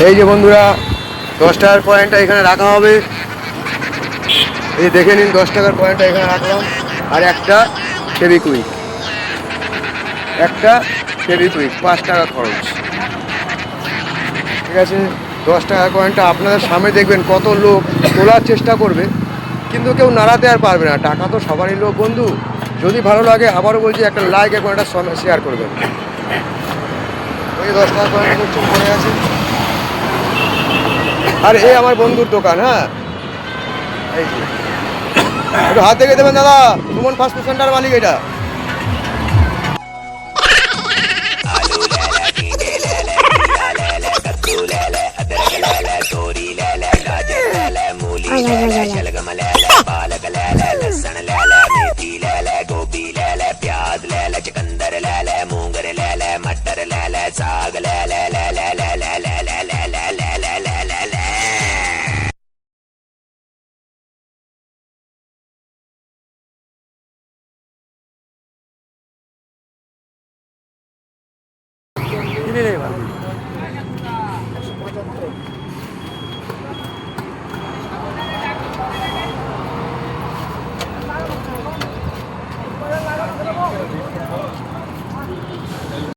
এই যে বন্ধুরা 10 টাকার কয়েনটা এখানে রাখা হবে। এই দেখে নিন 10 টাকার কয়েনটা এখানে রাখলাম। আর একটা ফেভিকুইক, একটা ফেভিকুইক 5 টাকা খরচ। ঠিক আছে, 10 টাকার কয়েনটা আপনাদের সামনে দেখবেন কত লোক তোলার চেষ্টা করবে, কিন্তু কেউ নাড়াতে আর পারবে না। টাকা তো সবারই লোক বন্ধু। যদি ভালো লাগে আবারও বলছি একটা লাইক এবং একটা শেয়ার করবেন। ওই 10 টাকার কয়েনটা হচ্ছে পড়ে আছে। আর এই আমার বন্ধুর দোকান। হ্যাঁ, এই যে একটু হাত দেখে দেবেন দাদা, সুমন ফাস্ট ফুড সেন্টার মালিক এটা। কিনে নেই ভালো।